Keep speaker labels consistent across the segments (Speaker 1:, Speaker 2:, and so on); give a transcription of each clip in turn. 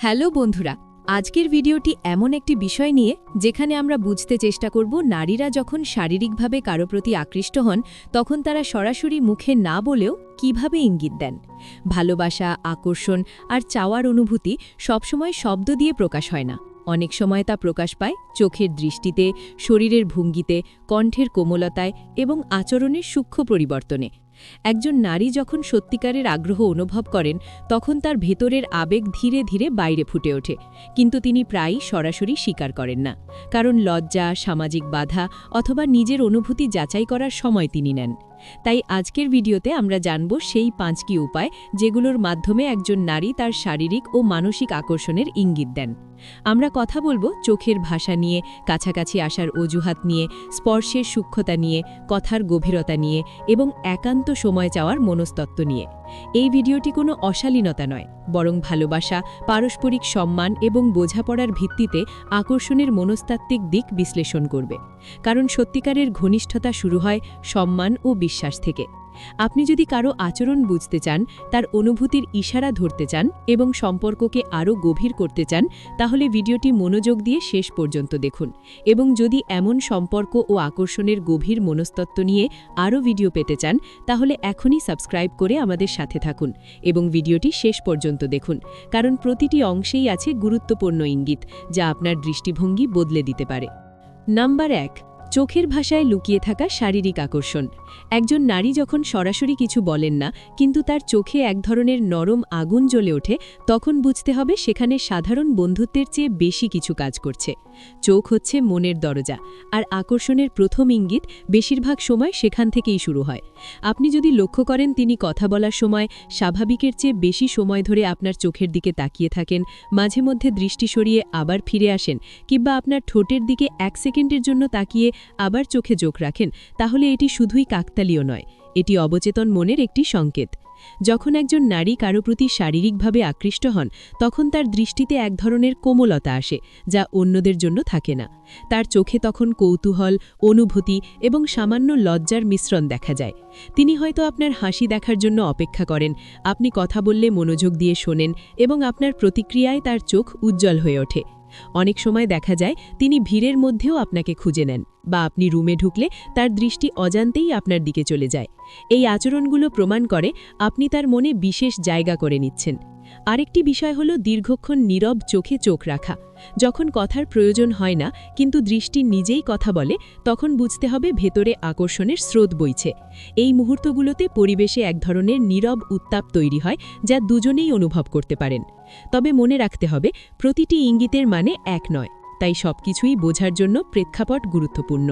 Speaker 1: Hello বন্ধুরা, আজকের ভিডিওটি এমন একটি বিষয় নিয়ে যেখানে আমরা বুঝতে চেষ্টা করব নারীরা যখন শারীরিকভাবে কারো প্রতি আকৃষ্ট হন তখন তারা সরাসরি মুখে না বলেও কিভাবে ইঙ্গিত দেন। ভালোবাসা, আকর্ষণ আর চাওয়ার অনুভূতি সবসময় শব্দ দিয়ে প্রকাশ হয় না। অনেক সময় তা প্রকাশ পায় চোখের দৃষ্টিতে, শরীরের ভঙ্গিতে, কণ্ঠের কোমলতায় এবং আচরণের সূক্ষ্ম পরিবর্তনে। একজন নারী যখন সত্যিকারের আগ্রহ অনুভব করেন তখন তার ভেতরের আবেগ ধীরে ধীরে বাইরে ফুটে ওঠে, কিন্তু তিনি প্রায়ই সরাসরি স্বীকার করেন না, কারণ লজ্জা, সামাজিক বাধা অথবা নিজের অনুভূতি যাচাই করার সময় তিনি নেন। তাই আজকের ভিডিওতে আমরা জানব সেই 5টি উপায় যেগুলোর মাধ্যমে একজন নারী তার শারীরিক ও মানসিক আকর্ষণের ইঙ্গিত দেন। আমরা কথা বলবো চোখের ভাষা নিয়ে, কাছাকাছি আসার অজুহাত নিয়ে, স্পর্শের সূক্ষ্মতা নিয়ে, কথার গভীরতা নিয়ে এবং একান্ত সময় চাওয়ার মনস্তত্ত্ব নিয়ে। এই ভিডিওটি কোনো অশালীনতা নয়, বরং ভালোবাসা, পারস্পরিক সম্মান এবং বোঝাপড়ার ভিত্তিতে আকর্ষণের মনস্তাত্ত্বিক দিক বিশ্লেষণ করবে। কারণ সত্যিকারের ঘনিষ্ঠতা শুরু হয় সম্মান ও বিশ্বাস থেকে। আপনি যদি কারো আচরণ বুঝতে চান, তার অনুভূতির ইশারা ধরতে চান এবং সম্পর্ককে আরও গভীর করতে চান, তাহলে ভিডিওটি মনোযোগ দিয়ে শেষ পর্যন্ত দেখুন। এবং যদি এমন সম্পর্ক ও আকর্ষণের গভীর মনস্তত্ত্ব নিয়ে আরও ভিডিও পেতে চান, তাহলে এখনই সাবস্ক্রাইব করে আমাদের সাথে থাকুন এবং ভিডিওটি শেষ পর্যন্ত দেখুন, কারণ প্রতিটি অংশেই আছে গুরুত্বপূর্ণ ইঙ্গিত যা আপনার দৃষ্টিভঙ্গি বদলে দিতে পারে। নাম্বার 1, চোখের ভাষায় লুকিয়ে থাকা শারীরিক আকর্ষণ। একজন নারী যখন সরাসরি কিছু বলেন না, কিন্তু তার চোখে এক ধরনের নরম আগুন জ্বলে ওঠে, তখন বুঝতে হবে সেখানে সাধারণ বন্ধুত্বের চেয়ে বেশি কিছু কাজ করছে। চোখ হচ্ছে মনের দরজা, আর আকর্ষণের প্রথম ইঙ্গিত বেশিরভাগ সময় সেখান থেকেই শুরু হয়। আপনি যদি লক্ষ্য করেন তিনি কথা বলার সময় স্বাভাবিকের চেয়ে বেশি সময় ধরে আপনার চোখের দিকে তাকিয়ে থাকেন, মাঝে মধ্যে দৃষ্টি সরিয়ে আবার ফিরে আসেন, কিংবা আপনার ঠোঁটের দিকে 1 সেকেন্ডের জন্য তাকিয়ে আবার চোখে চোখ রাখেন, তাহলে এটি শুধুই কাকতালীয় নয়, এটি অবচেতন মনের একটি সংকেত। যখন একজন নারী কারো প্রতি শারীরিকভাবে আকৃষ্ট হন, তখন তার দৃষ্টিতে এক ধরনের কোমলতা আসে যা অন্যদের জন্য থাকে না। তার চোখে তখন কৌতূহল, অনুভূতি এবং সামান্য লজ্জার মিশ্রণ দেখা যায়। তিনি হয়তো আপনার হাসি দেখার জন্য অপেক্ষা করেন, আপনি কথা বললে মনোযোগ দিয়ে শোনেন এবং আপনার প্রতিক্রিয়ায় তার চোখ উজ্জ্বল হয়ে ওঠে। অনেক সময় দেখা যায় তিনি ভিড়ের মধ্যেও আপনাকে খুঁজে নেন, বা আপনি রুমে ঢুকলে তার দৃষ্টি অজান্তেই আপনার দিকে চলে যায়। এই আচরণগুলো প্রমাণ করে আপনি তার মনে বিশেষ জায়গা করে নিচ্ছেন। আরেকটি বিষয় হলো দীর্ঘক্ষণ নীরব চোখে চোখ রাখা। যখন কথার প্রয়োজন হয় না কিন্তু দৃষ্টি নিজেই কথা বলে, তখন বুঝতে হবে ভেতরে আকর্ষণের স্রোত বইছে। এই মুহূর্তগুলোতে পরিবেশে এক ধরনের নীরব উত্তাপ তৈরি হয় যা দুজনেই অনুভব করতে পারেন। তবে মনে রাখতে হবে প্রতিটি ইঙ্গিতের মানে এক নয়, তাই সবকিছুই বোঝার জন্য প্রেক্ষাপট গুরুত্বপূর্ণ।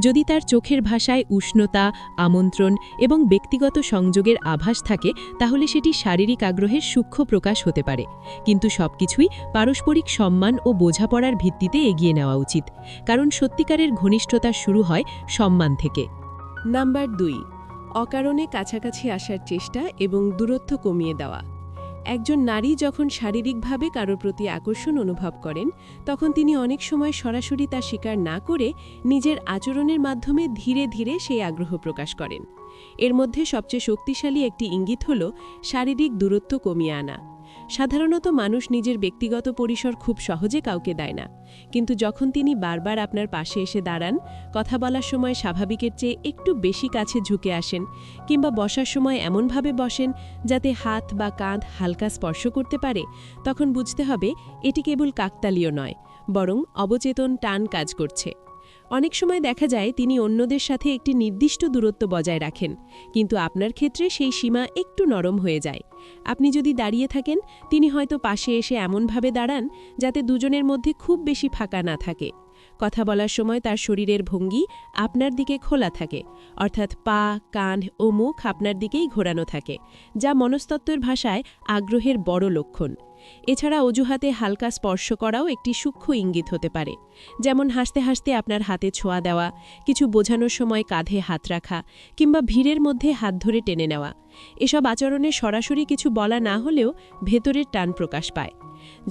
Speaker 1: যদি তার চোখের ভাষায় উষ্ণতা, আমন্ত্রণ এবং ব্যক্তিগত সংযোগের আভাস থাকে, তাহলে সেটি শারীরিক আগ্রহের সূক্ষ্ম প্রকাশ হতে পারে। কিন্তু সবকিছুই পারস্পরিক সম্মান ও বোঝাপড়ার ভিত্তিতে এগিয়ে নেওয়া উচিত, কারণ সত্যিকারের ঘনিষ্ঠতা শুরু হয় সম্মান থেকে।
Speaker 2: নাম্বার 2, অকারণে কাছাকাছি আসার চেষ্টা এবং দূরত্ব কমিয়ে দেওয়া। একজন নারী যখন শারীরিকভাবে কারোর প্রতি আকর্ষণ অনুভব করেন, তখন তিনি অনেক সময় সরাসরি তা স্বীকার না করে নিজের আচরণের মাধ্যমে ধীরে ধীরে সেই আগ্রহ প্রকাশ করেন। এর মধ্যে সবচেয়ে শক্তিশালী একটি ইঙ্গিত হল শারীরিক দূরত্ব কমিয়ে আনা। সাধারণত মানুষ নিজের ব্যক্তিগত পরিসর খুব সহজে কাউকে দেয় না, কিন্তু যখন তিনি বারবার আপনার পাশে এসে দাঁড়ান, কথা বলার সময় স্বাভাবিকের চেয়ে একটু বেশি কাছে ঝুঁকে আসেন, কিংবা বসার সময় এমনভাবে বসেন যাতে হাত বা কাঁধ হালকা স্পর্শ করতে পারে, তখন বুঝতে হবে এটি কেবল কাকতালীয় নয়, বরং অবচেতন টান কাজ করছে। অনেক সময় দেখা যায় তিনি অন্যদের সাথে একটি নির্দিষ্ট দূরত্ব বজায় রাখেন, কিন্তু আপনার ক্ষেত্রে সেই সীমা একটু নরম হয়ে যায়। আপনি যদি দাঁড়িয়ে থাকেন, তিনি হয়তো পাশে এসে এমনভাবে দাঁড়ান যাতে দুজনের মধ্যে খুব বেশি ফাঁকা না থাকে। কথা বলার সময় তার শরীরের ভঙ্গি আপনার দিকে খোলা থাকে, অর্থাৎ পা, কান ও মুখ আপনার দিকেই ঘোরানো থাকে, যা মনস্তত্ত্বের ভাষায় আগ্রহের বড় লক্ষণ। এছাড়া অজুহাতে হালকা স্পর্শ করাও একটি সূক্ষ্ম ইঙ্গিত হতে পারে, যেমন হাসতে হাসতে আপনার হাতে ছোঁয়া দেওয়া, কিছু বোঝানোর সময় কাঁধে হাত রাখা, কিংবা ভিড়ের মধ্যে হাত ধরে টেনে নেওয়া। এসব আচরণে সরাসরি কিছু বলা না হলেও ভেতরের টান প্রকাশ পায়।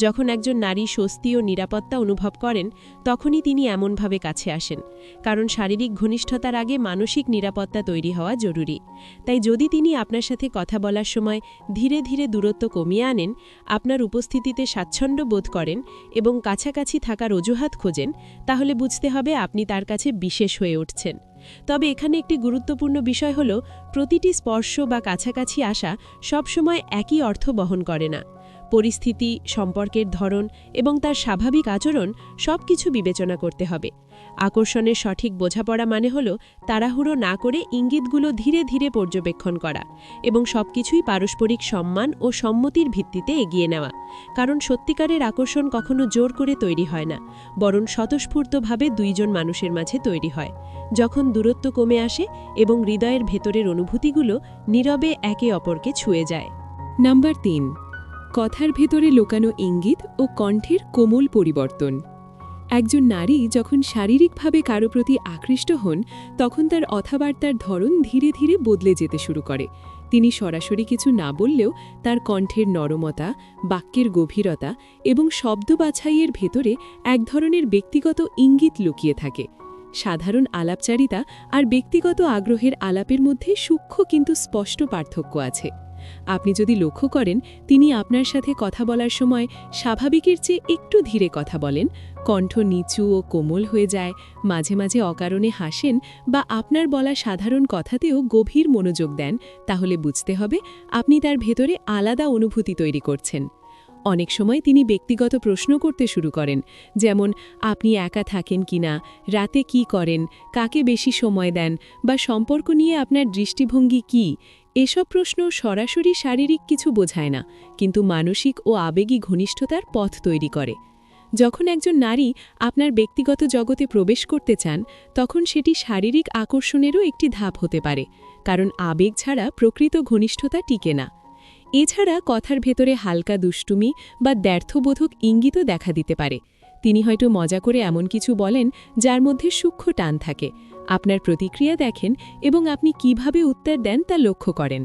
Speaker 2: যখন একজন নারী স্বস্তি ও নিরাপত্তা অনুভব করেন তখনই তিনি এমনভাবে কাছে আসেন, কারণ শারীরিক ঘনিষ্ঠতার আগে মানসিক নিরাপত্তা তৈরি হওয়া জরুরি। তাই যদি তিনি আপনার সাথে কথা বলার সময় ধীরে ধীরে দূরত্ব কমিয়ে আনেন, আপনার উপস্থিতিতে স্বাচ্ছন্দ্য বোধ করেন এবং কাছাকাছি থাকার অজুহাত খোঁজেন, তাহলে বুঝতে হবে আপনি তার কাছে বিশেষ হয়ে উঠছেন। তবে এখানে একটি গুরুত্বপূর্ণ বিষয় হল, প্রতিটি স্পর্শ বা কাছাকাছি আসা সবসময় একই অর্থ বহন করে না। পরিস্থিতি, সম্পর্কের ধরন এবং তার স্বাভাবিক আচরণ সবকিছু বিবেচনা করতে হবে। আকর্ষণের সঠিক বোঝাপড়া মানে হল তাড়াহুড়ো না করে ইঙ্গিতগুলো ধীরে ধীরে পর্যবেক্ষণ করা এবং সবকিছুই পারস্পরিক সম্মান ও সম্মতির ভিত্তিতে এগিয়ে নেওয়া। কারণ সত্যিকারের আকর্ষণ কখনো জোর করে তৈরি হয় না, বরং স্বতঃস্ফূর্তভাবে দুইজন মানুষের মাঝে তৈরি হয়, যখন দূরত্ব কমে আসে এবং হৃদয়ের ভেতরের অনুভূতিগুলো নীরবে একে অপরকে ছুঁয়ে যায়।
Speaker 3: নাম্বার 3, কথার ভেতরে লুকানো ইঙ্গিত ও কণ্ঠের কোমল পরিবর্তন। একজন নারী যখন শারীরিকভাবে কারো প্রতি আকৃষ্ট হন, তখন তার কথাবার্তার ধরন ধীরে ধীরে বদলে যেতে শুরু করে। তিনি সরাসরি কিছু না বললেও তার কণ্ঠের নরমতা, বাক্যের গভীরতা এবং শব্দ বাছাইয়ের ভেতরে এক ধরনের ব্যক্তিগত ইঙ্গিত লুকিয়ে থাকে। সাধারণ আলাপচারিতা আর ব্যক্তিগত আগ্রহের আলাপের মধ্যে সূক্ষ্ম কিন্তু স্পষ্ট পার্থক্য আছে। আপনি যদি লক্ষ্য করেন তিনি আপনার সাথে কথা বলার সময় স্বাভাবিকের চেয়ে একটু ধীরে কথা বলেন, কণ্ঠ নিচু ও কোমল হয়ে যায়, মাঝে মাঝে অকারণে হাসেন বা আপনার বলা সাধারণ কথাতেও গভীর মনোযোগ দেন, তাহলে বুঝতে হবে আপনি তার ভেতরে আলাদা অনুভূতি তৈরি করছেন। অনেক সময় তিনি ব্যক্তিগত প্রশ্ন করতে শুরু করেন, যেমন আপনি একা থাকেন কিনা, রাতে কি করেন, কাকে বেশি সময় দেন বা সম্পর্ক নিয়ে আপনার দৃষ্টিভঙ্গি কি। এসব প্রশ্ন সরাসরি শারীরিক কিছু বোঝায় না, কিন্তু মানসিক ও আবেগী ঘনিষ্ঠতার পথ তৈরি করে। যখন একজন নারী আপনার ব্যক্তিগত জগতে প্রবেশ করতে চান, তখন সেটি শারীরিক আকর্ষণেরও একটি ধাপ হতে পারে, কারণ আবেগ ছাড়া প্রকৃত ঘনিষ্ঠতা টিকে না। এছাড়া কথার ভেতরে হালকা দুষ্টুমি বা দ্ব্যর্থবোধক ইঙ্গিতও দেখা দিতে পারে। তিনি হয়তো মজা করে এমন কিছু বলেন যার মধ্যে সূক্ষ্ম টান থাকে। আপনার প্রতিক্রিয়া দেখেন এবং আপনি কিভাবে উত্তর দেন তা লক্ষ্য করেন।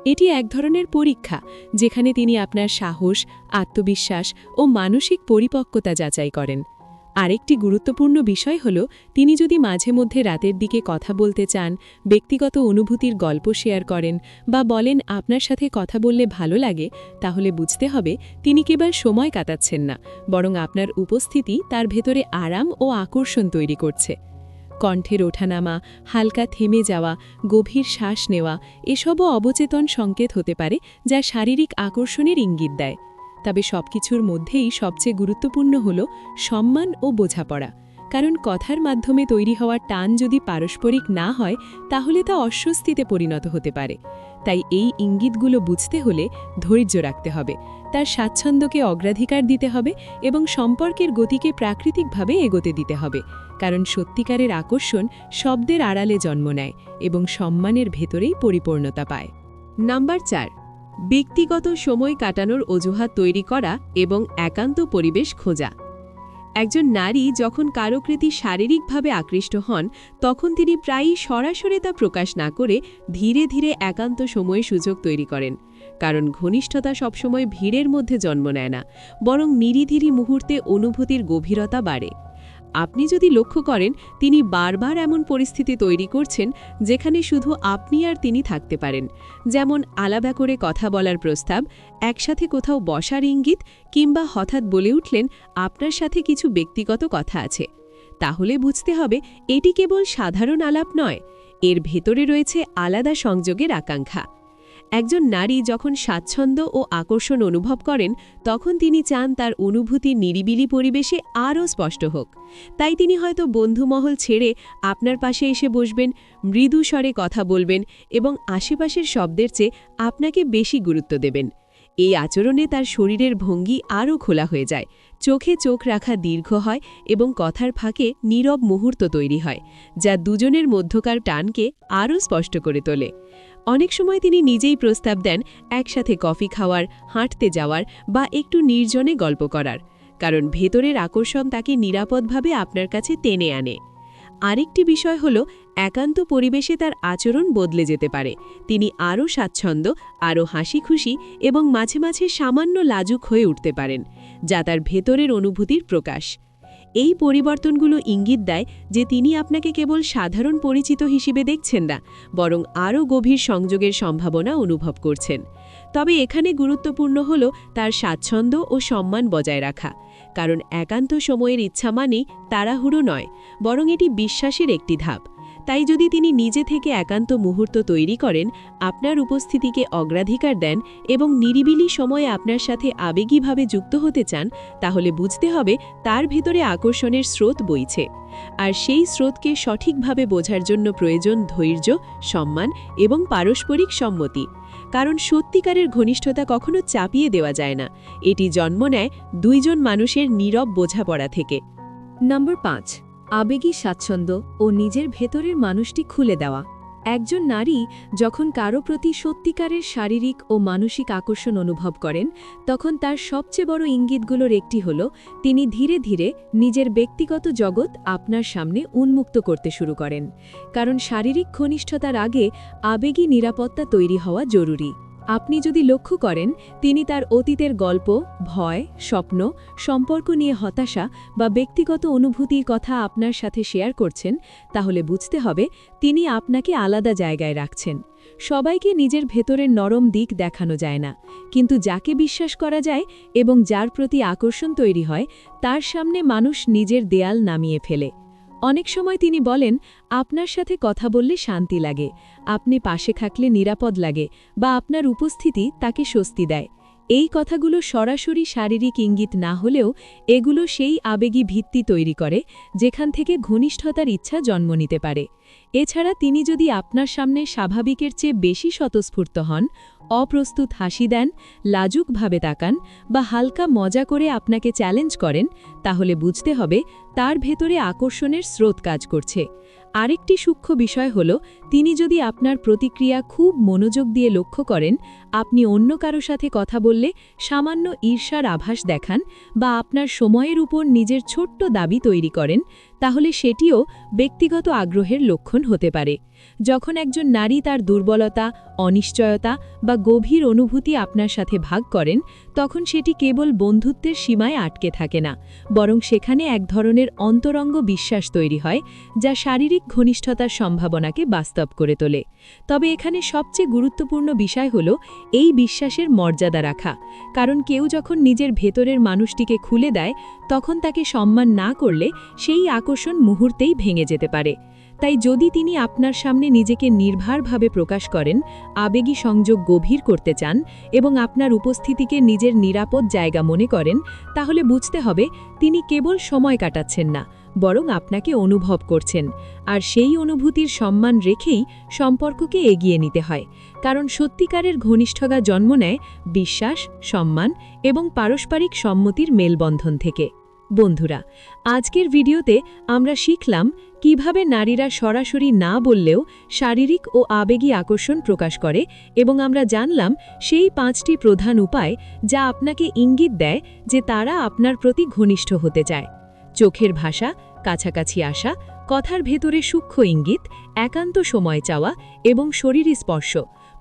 Speaker 3: এটি এক ধরনের পরীক্ষা, যেখানে তিনি আপনার সাহস, আত্মবিশ্বাস ও মানসিক পরিপক্কতা যাচাই করেন। আরেকটি গুরুত্বপূর্ণ বিষয় হল, তিনি যদি মাঝে মধ্যে রাতের দিকে কথা বলতে চান, ব্যক্তিগত অনুভূতির গল্প শেয়ার করেন বা বলেন আপনার সাথে কথা বললে ভালো লাগে, তাহলে বুঝতে হবে তিনি কেবল সময় কাটাচ্ছেন না, বরং আপনার উপস্থিতি তার ভেতরে আরাম ও আকর্ষণ তৈরি করছে। কণ্ঠের ওঠানামা, হালকা থেমে যাওয়া, গভীর শ্বাস নেওয়া এসবও অবচেতন সংকেত হতে পারে, যা শারীরিক আকর্ষণের ইঙ্গিত দেয়। তবে সবকিছুর মধ্যেই সবচেয়ে গুরুত্বপূর্ণ হল সম্মান ও বোঝাপড়া, কারণ কথার মাধ্যমে তৈরি হওয়া টান যদি পারস্পরিক না হয়, তাহলে তা অস্বস্তিতে পরিণত হতে পারে। তাই এই ইঙ্গিতগুলো বুঝতে হলে ধৈর্য রাখতে হবে, তার স্বাচ্ছন্দ্যকে অগ্রাধিকার দিতে হবে এবং সম্পর্কের গতিকে প্রাকৃতিকভাবে এগোতে দিতে হবে, কারণ সত্যিকারের আকর্ষণ শব্দের আড়ালে জন্ম নেয় এবং সম্মানের ভেতরেই পরিপূর্ণতা পায়।
Speaker 2: নাম্বার 4, ব্যক্তিগত সময় কাটানোর অজুহাত তৈরি করা এবং একান্ত পরিবেশ খোঁজা। একজন নারী যখন কারো প্রতি শারীরিকভাবে আকৃষ্ট হন, তখন তিনি প্রায়ই সরাসরি তা প্রকাশ না করে ধীরে ধীরে একান্ত সময়ের সুযোগ তৈরি করেন। কারণ ঘনিষ্ঠতা সবসময় ভিড়ের মধ্যে জন্ম নেয় না, বরং নিরিধিরি মুহূর্তে অনুভূতির গভীরতা বাড়ে। আপনি যদি লক্ষ্য করেন তিনি বারবার এমন পরিস্থিতি তৈরি করছেন যেখানে শুধু আপনি আর তিনি থাকতে পারেন, যেমন আলাদা করে কথা বলার প্রস্তাব, একসাথে কোথাও বসার ইঙ্গিত, কিংবা হঠাৎ বলে উঠলেন আপনার সাথে কিছু ব্যক্তিগত কথা আছে, তাহলে বুঝতে হবে এটি কেবল সাধারণ আলাপ নয়, এর ভেতরে রয়েছে আলাদা সংযোগের আকাঙ্ক্ষা। একজন নারী যখন স্বাচ্ছন্দ্য ও আকর্ষণ অনুভব করেন, তখন তিনি চান তার অনুভূতি নিরিবিলি পরিবেশে আরও স্পষ্ট হোক। তাই তিনি হয়তো বন্ধুমহল ছেড়ে আপনার পাশে এসে বসবেন, মৃদু স্বরে কথা বলবেন এবং আশেপাশের শব্দের চেয়ে আপনাকে বেশি গুরুত্ব দেবেন। এই আচরণে তার শরীরের ভঙ্গি আরও খোলা হয়ে যায়, চোখে চোখ রাখা দীর্ঘ হয় এবং কথার ফাঁকে নীরব মুহূর্ত তৈরি হয়, যা দুজনের মধ্যকার টানকে আরও স্পষ্ট করে তোলে। অনেক সময় তিনি নিজেই প্রস্তাব দেন একসাথে কফি খাওয়ার, হাঁটতে যাওয়ার বা একটু নির্জনে গল্প করার, কারণ ভেতরের আকর্ষণ তাকে নিরাপদভাবে আপনার কাছে টেনে আনে। আরেকটি বিষয় হল, একান্ত পরিবেশে তার আচরণ বদলে যেতে পারে। তিনি আরও স্বাচ্ছন্দ্য, আরও হাসি খুশি এবং মাঝে মাঝে সামান্য লাজুক হয়ে উঠতে পারেন। যা তার ভেতরের অনুভূতির প্রকাশ। এই পরিবর্তনগুলো ইঙ্গিত দেয় যে তিনি আপনাকে কেবল সাধারণ পরিচিত হিসেবে দেখছেন না, বরং আরও গভীর সংযোগের সম্ভাবনা অনুভব করছেন। তবে এখানে গুরুত্বপূর্ণ হল তার স্বাচ্ছন্দ্য ও সম্মান বজায় রাখা, কারণ একান্ত সময়ের ইচ্ছা মানেই তাড়াহুড়ো নয়, বরং এটি বিশ্বাসের একটি ধাপ। তাই যদি তিনি নিজে থেকে একান্ত মুহূর্ত তৈরি করেন, আপনার উপস্থিতিকে অগ্রাধিকার দেন এবং নিরিবিলি সময়ে আপনার সাথে আবেগীভাবে যুক্ত হতে চান, তাহলে বুঝতে হবে তার ভেতরে আকর্ষণের স্রোত বইছে। আর সেই স্রোতকে সঠিকভাবে বোঝার জন্য প্রয়োজন ধৈর্য, সম্মান এবং পারস্পরিক সম্মতি। কারণ সত্যিকারের ঘনিষ্ঠতা কখনো চাপিয়ে দেওয়া যায় না, এটি জন্ম নেয় দুইজন মানুষের নীরব বোঝাপড়া থেকে।
Speaker 1: নম্বর 5, আবেগী স্বাচ্ছন্দ্য ও নিজের ভেতরের মানুষটি খুলে দেওয়া। একজন নারী যখন কারো প্রতি সত্যিকারের শারীরিক ও মানসিক আকর্ষণ অনুভব করেন, তখন তার সবচেয়ে বড় ইঙ্গিতগুলোর একটি হল তিনি ধীরে ধীরে নিজের ব্যক্তিগত জগৎ আপনার সামনে উন্মুক্ত করতে শুরু করেন। কারণ শারীরিক ঘনিষ্ঠতার আগে আবেগী নিরাপত্তা তৈরি হওয়া জরুরি। আপনি যদি লক্ষ্য করেন তিনি তার অতীতের গল্প, ভয়, স্বপ্ন, সম্পর্ক নিয়ে হতাশা বা ব্যক্তিগত অনুভূতির কথা আপনার সাথে শেয়ার করছেন, তাহলে বুঝতে হবে তিনি আপনাকে আলাদা জায়গায় রাখছেন। সবাইকে নিজের ভেতরের নরম দিক দেখানো যায় না, কিন্তু যাকে বিশ্বাস করা যায় এবং যার প্রতি আকর্ষণ তৈরি হয়, তার সামনে মানুষ নিজের দেয়াল নামিয়ে ফেলে। অনেক সময় তিনি বলেন, আপনার সাথে কথা বললে শান্তি লাগে, আপনি পাশে থাকলে নিরাপদ লাগে, বা আপনার উপস্থিতি তাকে স্বস্তি দেয়। এই কথাগুলো সরাসরি শারীরিক ইঙ্গিত না হলেও এগুলো সেই আবেগী ভিত্তি তৈরি করে যেখান থেকে ঘনিষ্ঠতার ইচ্ছা জন্ম নিতে পারে। এছাড়া তিনি যদি আপনার সামনে স্বাভাবিকের চেয়ে বেশি স্বতঃস্ফূর্ত হন, অপ্রস্তুত হাসি দেন, লাজুকভাবে তাকান বা হালকা মজা করে আপনাকে চ্যালেঞ্জ করেন, তাহলে বুঝতে হবে তার ভেতরে আকর্ষণের স্রোত কাজ করছে। আরেকটি সূক্ষ্ম বিষয় হল তিনি যদি আপনার প্রতিক্রিয়া খুব মনোযোগ দিয়ে লক্ষ্য করেন, আপনি অন্য কারো সাথে কথা বললে সামান্য ঈর্ষার আভাস দেখান বা আপনার সময়ের উপর নিজের ছোট্ট দাবি তৈরি করেন, তাহলে সেটিও ব্যক্তিগত আগ্রহের লক্ষণ হতে পারে। যখন একজন নারী তার দুর্বলতা, অনিশ্চয়তা বা গভীর অনুভূতি আপনার সাথে ভাগ করেন, তখন সেটি কেবল বন্ধুত্বের সীমায় আটকে থাকে না, বরং সেখানে এক ধরনের অন্তরঙ্গ বিশ্বাস তৈরি হয় যা শারীরিক ঘনিষ্ঠতার সম্ভাবনাকে বাস্তব করে তোলে। তবে এখানে সবচেয়ে গুরুত্বপূর্ণ বিষয় হল এই বিশ্বাসের মর্যাদা রাখা, কারণ কেউ যখন নিজের ভেতরের মানুষটিকে খুলে দেয়, তখন তাকে সম্মান না করলে সেই আকর্ষণ মুহূর্তেই ভেঙে যেতে পারে। তাই যদি তিনি আপনার সামনে নিজেকে নির্ভরভাবে প্রকাশ করেন, আবেগী সংযোগ গভীর করতে চান এবং আপনার উপস্থিতিকে নিজের নিরাপদ জায়গা মনে করেন, তাহলে বুঝতে হবে তিনি কেবল সময় কাটাচ্ছেন না, বরং আপনাকে অনুভব করছেন। আর সেই অনুভূতির সম্মান রেখেই সম্পর্ককে এগিয়ে নিতে হয়, কারণ সত্যিকারের ঘনিষ্ঠতা জন্ম নেয় বিশ্বাস, সম্মান এবং পারস্পরিক সম্মতির মেলবন্ধন থেকে। বন্ধুরা, আজকের ভিডিওতে আমরা শিখলাম কিভাবে নারীরা সরাসরি না বললেও শারীরিক ও আবেগী আকর্ষণ প্রকাশ করে, এবং আমরা জানলাম সেই 5টি প্রধান উপায় যা আপনাকে ইঙ্গিত দেয় যে তারা আপনার প্রতি ঘনিষ্ঠ হতে চায়। চোখের ভাষা, কাছাকাছি আসা, কথার ভেতরে সূক্ষ্ম ইঙ্গিত, একান্ত সময় চাওয়া এবং শরীরী স্পর্শ,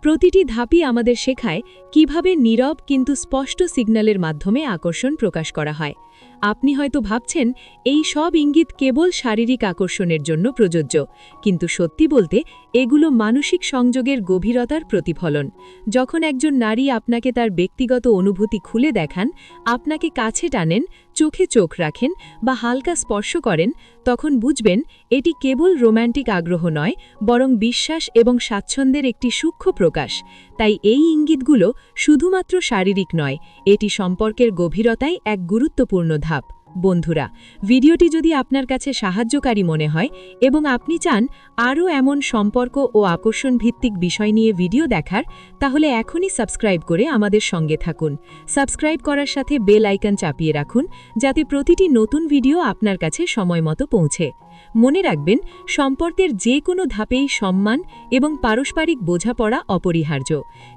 Speaker 1: প্রতিটি ধাপই আমাদের শেখায় কিভাবে নীরব কিন্তু স্পষ্ট সিগন্যালের মাধ্যমে আকর্ষণ প্রকাশ করা হয়। আপনি হয়তো ভাবছেন এই সব ইঙ্গিত কেবল শারীরিক আকর্ষণের জন্য প্রযোজ্য, কিন্তু সত্যি বলতে এগুলো মানসিক সংযোগের গভীরতার প্রতিফলন। যখন একজন নারী আপনাকে তার ব্যক্তিগত অনুভূতি খুলে দেখান, আপনাকে কাছে টানেন, চোখে চোখ রাখেন বা হালকা স্পর্শ করেন, তখন বুঝবেন এটি কেবল রোম্যান্টিক আগ্রহ নয়, বরং বিশ্বাস এবং স্বাচ্ছন্দ্যের একটি সূক্ষ্ম প্রকাশ। তাই এই ইঙ্গিতগুলো শুধুমাত্র শারীরিক নয়, এটি সম্পর্কের গভীরতায় এক গুরুত্বপূর্ণ ধাপ। বন্ধুরা, ভিডিওটি যদি আপনার কাছে সাহায্যকারী মনে হয় এবং আপনি চান আরও এমন সম্পর্ক ও আকর্ষণ ভিত্তিক বিষয় নিয়ে ভিডিও দেখার, তাহলে এখনই সাবস্ক্রাইব করে আমাদের সঙ্গে থাকুন। সাবস্ক্রাইব করার সাথে বেল আইকন চাপিয়ে রাখুন, যাতে প্রতিটি নতুন ভিডিও আপনার কাছে সময়মতো পৌঁছে। মনে রাখবেন, সম্পর্কের যে কোনো ধাপেই সম্মান এবং পারস্পরিক বোঝাপড়া অপরিহার্য।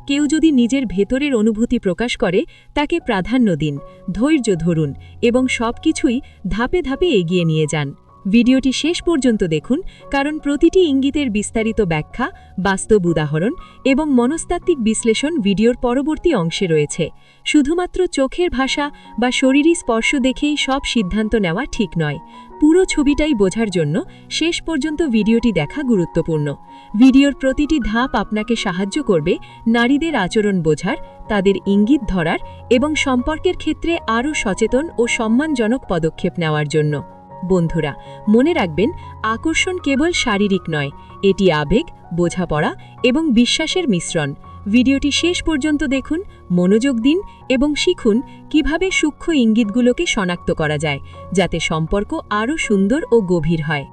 Speaker 1: কেউ যদি নিজের ভেতরের অনুভূতি প্রকাশ করে, তাকে প্রাধান্য দিন, ধৈর্য ধরুন এবং সবকিছুই ধাপে ধাপে এগিয়ে নিয়ে যান। ভিডিওটি শেষ পর্যন্ত দেখুন, কারণ প্রতিটি ইঙ্গিতের বিস্তারিত ব্যাখ্যা, বাস্তব উদাহরণ এবং মনস্তাত্ত্বিক বিশ্লেষণ ভিডিওর পরবর্তী অংশে রয়েছে। শুধুমাত্র চোখের ভাষা বা শরীরী স্পর্শ দেখেই সব সিদ্ধান্ত নেওয়া ঠিক নয়। পুরো ছবিটাই বোঝার জন্য শেষ পর্যন্ত ভিডিওটি দেখা গুরুত্বপূর্ণ। ভিডিওর প্রতিটি ধাপ আপনাকে সাহায্য করবে নারীদের আচরণ বোঝার, তাদের ইঙ্গিত ধরার এবং সম্পর্কের ক্ষেত্রে আরও সচেতন ও সম্মানজনক পদক্ষেপ নেওয়ার জন্য। বন্ধুরা, মনে রাখবেন, আকর্ষণ কেবল শারীরিক নয়, এটি আবেগ, বোঝাপড়া এবং বিশ্বাসের মিশ্রণ। ভিডিওটি শেষ পর্যন্ত দেখুন, মনোযোগ দিন এবং শিখুন কিভাবে সূক্ষ্ম ইঙ্গিতগুলোকে শনাক্ত করা যায়, যাতে সম্পর্ক আরও সুন্দর ও গভীর হয়।